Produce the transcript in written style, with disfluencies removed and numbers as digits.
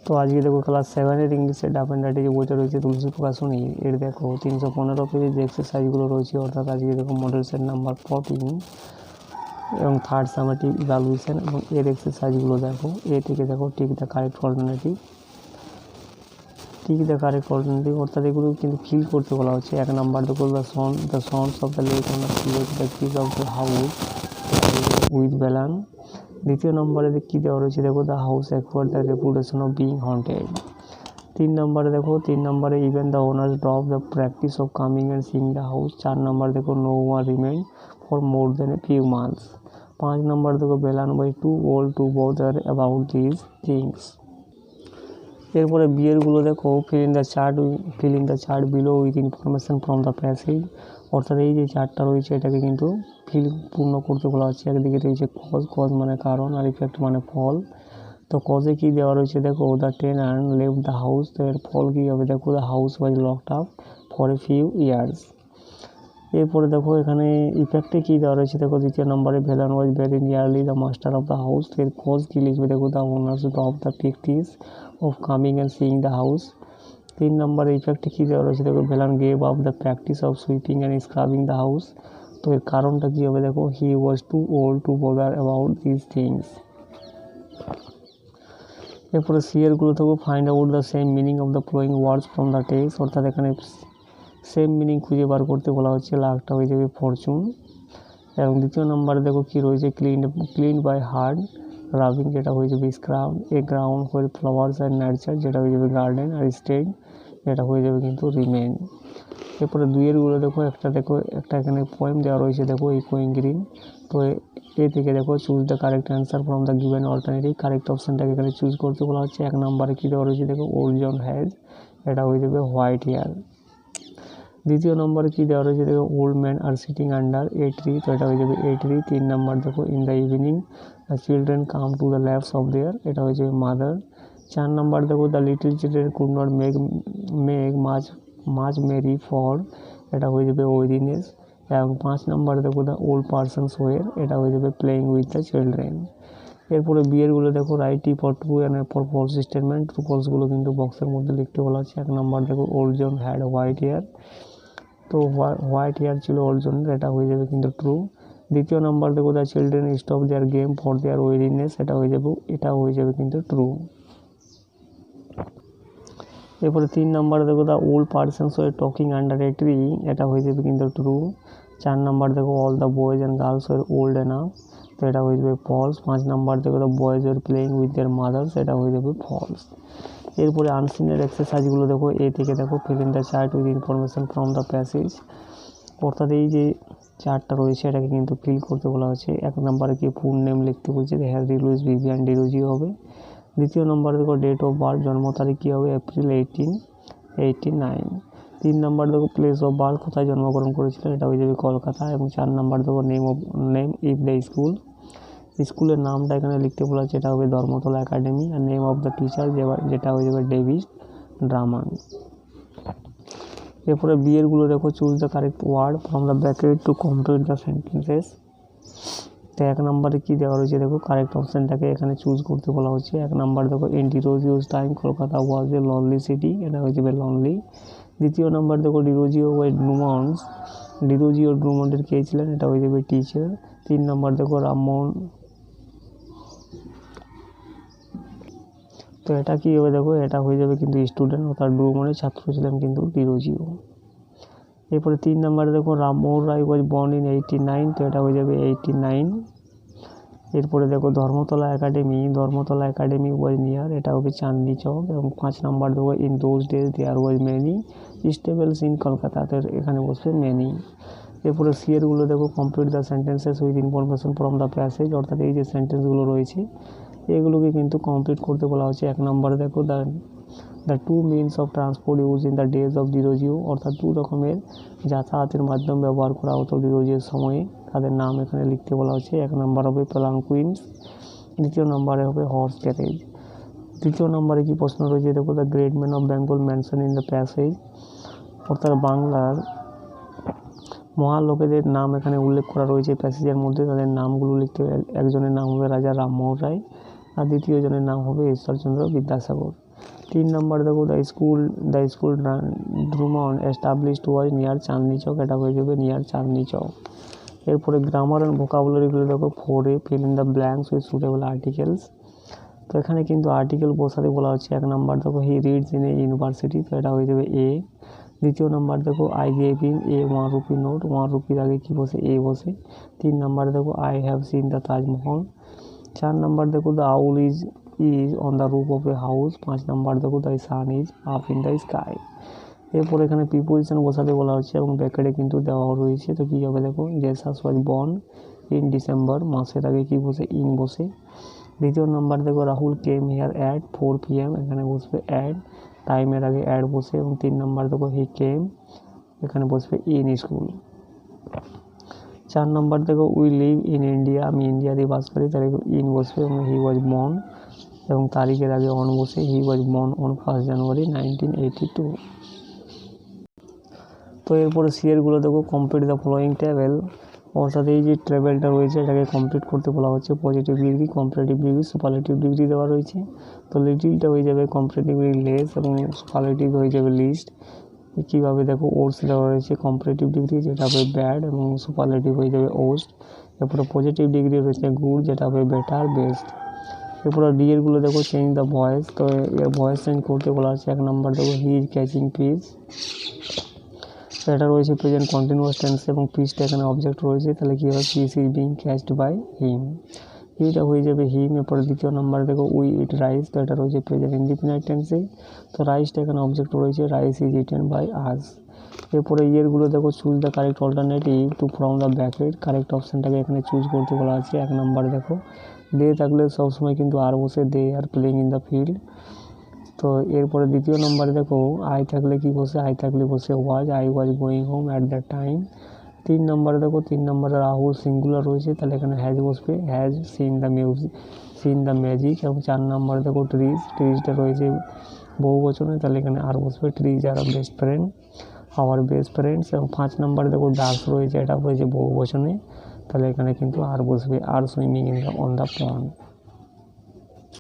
তো আজকে দেখো ক্লাস 7-এর ইংলিশের ডাব অ্যান্ড ডার্টি যে বইটা রয়েছে তুলসী প্রকাশনী, এর দেখো 315 পেজের যে এক্সারসাইজগুলো রয়েছে, অর্থাৎ আজকে দেখো মডেল সেট নাম্বার 14 এবং থার্ড সামেটিভ ইভ্যালুয়েশন এবং এর এক্সারসাইজগুলো দেখো। এ থেকে দেখো টিক দ্য কারেক্ট অল্টারনেটিভ, অর্থাৎ এগুলো কিন্তু ফিল করতে বলা হচ্ছে। 1 নাম্বার দেখো the sounds of the lake on the create the keys of the house with ব্যালান। দ্বিতীয় নম্বরে কী দেওয়া রয়েছে দেখো the house acquired the reputation of being haunted. 3 নম্বরে দেখো even the owners drop the practice of coming and seeing the house. 4 নম্বর দেখো no one remain for more than a few months. 5 number দেখো বেলান was too old to bother about this things. এরপরে বিয়েরগুলো দেখো fill in the chart below with information from the passage, অর্থাৎ এই যে চার্টটা রয়েছে এটাকে কিন্তু পূর্ণ করতে বলা হচ্ছে। একদিকে রয়েছে কজ মানে কারণ, আর ইফেক্ট মানে ফল। তো কজে কী দেওয়া রয়েছে দেখো the tenant left the house, তো এর ফল কী হবে দেখো the house was locked up for a few years. এরপরে দেখো এখানে ইফেক্টে কী দেওয়া রয়েছে দেখো দ্বিতীয় নম্বরে ভেলান was very nearly the master of the house, এর কজ কী লিখবে দেখো the owners of the practice of coming and seeing the house. 3 নম্বরে ইফেক্টে কী দেওয়া রয়েছে দেখো ভেলান gave up the practice of sweeping and scrubbing the house, তো এর কারণটা কী হবে দেখো he was too old to bother about this things. এরপরে সিয়ারগুলো থেকে find out the same meaning of the following words from the text, অর্থাৎ এখানে সেম মিনিং খুঁজে বার করতে বলা হচ্ছে। লাখটা হয়ে যাবে ফরচুন। এবং দ্বিতীয় নম্বরে দেখো কী রয়েছে ক্লিন বাই হার্ড রাবিং, যেটা হয়ে যাবে scrub. A ground where flowers and nurture, যেটা হয়ে যাবে গার্ডেন। আর স্টেড, যেটা হয়ে যাবে কিন্তু রিমেন। এরপরে দুইয়েরগুলো দেখো একটা এখানে পোয়েম দেওয়া রয়েছে দেখো ইকোয়িং গ্রিন। তো এ থেকে দেখো choose the correct answer from the given alternative, correct অপশানটাকে এখানে চুজ করতে বলা হচ্ছে। 1 নম্বরে কী দেওয়া রয়েছে দেখো ওল্ড জন হ্যাজ, এটা হয়ে যাবে হোয়াইট হেয়ার। দ্বিতীয় নম্বরে কী দেওয়া রয়েছে দেখো old man are sitting under a tree, তো এটা হয়ে যাবে এ ট্রি। 3 নম্বর দেখো in the evening the children come to the laps of their, এটা হয়ে যাবে মাদার। 4 নম্বর দেখো the little children could not make much merry for, এটা হয়ে যাবে ওয়েরিনেস। এবং 5 নম্বর দেখো দ্য ওল্ড পারসনস ওয়ের, এটা হয়ে যাবে প্লেয়িং উইথ দ্য চিলড্রেন। এরপরে বিয়েরগুলো দেখো write T for true and for false statement, true ফলসগুলো কিন্তু বক্সের মধ্যে লিখতে বলা হচ্ছে। 1 নম্বর দেখো old John had white hair, তো হোয়াইট হেয়ার ছিল ওল্ড জনের, এটা হয়ে যাবে কিন্তু ট্রু। দ্বিতীয় নম্বর দেখো the children stop their game for their weariness, এটা হয়ে যাবে কিন্তু ট্রু। এরপরে 3 নম্বরে দেখো the old persons were talking under a tree, এটা হয়ে যাবে কিন্তু ট্রু। 4 নম্বর দেখো all the boys and girls war old enough, তো এটা হয়ে যাবে ফলস। 5 নম্বর দেখো the boys were playing with their mother's, এটা হয়ে যাবে ফলস। এরপরে আনসিনের এক্সারসাইজগুলো দেখো এ থেকে দেখো fill in the chart with information from the passage, অর্থাৎ এই যে চার্টটা রয়েছে এটাকে কিন্তু ফিল করতে বলা হচ্ছে। 1 নম্বরে কি ফুল নেম লিখতে বলছে, হ্যারি লুইস ভিভিয়ান ডিরোজিও হবে। দ্বিতীয় নম্বরে দেখো ডেট অফ বার্থ জন্ম তারিখ কী হবে এপ্রিল 1889। 3 নম্বর দেখো প্লেস অফ বার্থ কোথায় জন্মগ্রহণ করেছিলেন, এটা হয়ে যাবে কলকাতা। এবং 4 নম্বর দেখো নেম ইফ দ্য স্কুলের নামটা এখানে লিখতে বলা হচ্ছে, এটা হবে ধর্মতলা একাডেমি। আর নেম অফ দ্য টিচার যেটা হয়ে যাবে ডেভিড ড্রামান। এরপরে বিয়েরগুলো দেখো choose the correct word from the bracket to complete the sentences. তো 1 নম্বরে কী দেওয়া রয়েছে দেখো কারেক্ট অপশানটাকে এখানে চুজ করতে বলা হচ্ছে। 1 নম্বর দেখো in Derozio's time Kolkata was a lonely city, এটা হয়ে যাবে লনলি। দ্বিতীয় নম্বর দেখো ডিরোজিও ড্রুমন্ডের কে ছিলেন, এটা হয়ে যাবে টিচার। 3 নম্বর দেখো রামমোহন, তো এটা কী হবে দেখো এটা হয়ে যাবে কিন্তু স্টুডেন্ট, অর্থাৎ ড্রুমন্ডের ছাত্র ছিলেন কিন্তু ডিরোজিও। এরপরে 3 নম্বরে দেখো Rammohan Roy was born in 89, তো এটা হয়ে যাবে 89। এরপরে দেখো ধর্মতলা একাডেমি ওয়াজ নিয়ার, এটা হবে চাঁদনি চক। এবং 5 নম্বর দেখো in those days there was many stables in Kolkata, তো এখানে বসবে মেনি। এরপরে সিয়ারগুলো দেখো complete the sentences with information from the passage, অর্থাৎ এই যে সেন্টেন্সগুলো রয়েছে এগুলোকে কিন্তু কমপ্লিট করতে বলা হচ্ছে। 1 নম্বরে দেখো the two means of transport use in the days of Derozio, অর্থাৎ 2 রকমের যাতায়াতের মাধ্যম ব্যবহার করা হতো ডিরোজিওর সময়ে, তাদের নাম এখানে লিখতে বলা হচ্ছে। 1 নম্বর হবে প্যালাঙ্কুইনস, দ্বিতীয় নম্বরে হবে হর্স ক্যারেজ। তৃতীয় নম্বরে কি প্রশ্ন রয়েছে দেখো the great man of Bengal mention in the passage, অর্থাৎ বাংলার মহান লোকেদের নাম এখানে উল্লেখ করা রয়েছে প্যাসেজের মধ্যে, তাদের নামগুলো লিখতে একজনের নাম হবে রাজা রামমোহন রায়, আর দ্বিতীয় জনের নাম হবে ঈশ্বরচন্দ্র বিদ্যাসাগর। 3 নাম্বার দেখো the school Drummond established was near Chandni Chowk, এটা হয়ে যাবে নিয়ার চাঁদনি চক। এরপরে গ্রামার অ্যান্ড ভোকাবুলারিগুলো দেখো 4A fill in the blanks with suitable articles. তো এখানে কিন্তু আর্টিকেল বসাতে বলা হচ্ছে। 1 নাম্বার দেখো he reads in a university, তো এটা হয়ে যাবে এ। দ্বিতীয় নাম্বার দেখো I gave him a 1 rupee note, 1 রুপির আগে কী বসে এ বসে। 3 নাম্বার দেখো I have seen the Taj Mahal. 4 number দেখো the owl is on the roof of a house. 5 number দেখো the sun is up in the sky. এরপর এখানে প্রিপোজিশন বসাতে বলা হচ্ছে এবং ব্র্যাকেটে কিন্তু দেওয়া রয়েছে। তো কী হবে দেখো, Jesus was born in December, মাসের আগে কী বসে ইন বসে। দ্বিতীয় নাম্বার দেখো Rahul came here at 4 PM, এখানে বসবে অ্যাড, টাইমের আগে অ্যাড বসে। এবং 3 নাম্বার দেখো হি কেম, এখানে বসবে ইন স্কুল। 4 নাম্বার দেখো উই লিভ ইন ইন্ডিয়া, আমি ইন্ডিয়াতে বাস করি, তাহলে ইন বসবে এবং হি ওয়াজ বর্ন এবং তারিখের আগে অন বসে। হি ওয়াজ বর্ন অন 1 জানুয়ারি 1982। তো এরপরে সিয়ারগুলো দেখো কমপ্লিট দ্য ফলোয়িং টেবিল, অর্থাৎ এই যে ট্রেভেলটা রয়েছে এটাকে কমপ্লিট করতে বলা হচ্ছে। Positive degree, comparative degree, superlative degree দেওয়া রয়েছে। তো লিটিলটা হয়ে যাবে কম্পারেটিভ ডিগ্রি লেস এবং সুপারলেটিভ হয়ে যাবে লিস্ট। কীভাবে দেখো ওর্স দেওয়া রয়েছে কম্পারেটিভ ডিগ্রি, যেটা হবে ব্যাড, এবং সুপারলেটিভ হয়ে যাবে ওস্ট। এরপরে পজিটিভ ডিগ্রি রয়েছে গুড, যেটা হবে বেটার, বেস্ট। এরপরে ডিএরগুলো দেখো চেঞ্জ দ্য ভয়েস, তো এর ভয়েস চেঞ্জ করতে বলা হচ্ছে। 1 নাম্বার দেখো হি ইজ ক্যাচিং ফিশ, এটা রয়েছে প্রেজেন্ট কন্টিনিউয়াস টেন্স এবং ফিশটা এখানে অবজেক্ট রয়েছে, তাহলে কী হবে fish is being catched by him, এটা হয়ে যাবে হিম। এরপরে দ্বিতীয় নাম্বার দেখো উই ইট রাইস, তো এটা রয়েছে প্রেজেন্ট ইনডিফিনিট টেন্সে, তো রাইসটা এখানে অবজেক্ট রয়েছে, rice is eaten by us. এরপরে ইয়েরগুলো দেখো choose the correct alternative to from the bracket, correct অপশানটাকে এখানে চুজ করতে বলা আছে। 1 নাম্বার দেখো দে থাকলে সবসময় কিন্তু আর বসে, they are playing in the field. তো এরপরে দ্বিতীয় নম্বরে দেখো আই থাকলে কি বসে, আই থাকলে বসে was, I was going home at that time. 3 নম্বরে দেখো 3 নম্বরে রাহুল সিঙ্গুলার রয়েছে, তাহলে এখানে হ্যাজ বসবে, হ্যাজ সিন দ্য ম্যাজিক। এবং 4 নম্বরে দেখো ট্রিজটা রয়েছে বহু বচনে, তাহলে এখানে আর বসবে, trees are best friend, our best friends. এবং 5 নম্বরে দেখো ডাক্স রয়েছে, এটা হয়েছে বহু বচনে, তাহলে এখানে কিন্তু আর বসবে, আর সুইমিং অন দ্য পন্ড।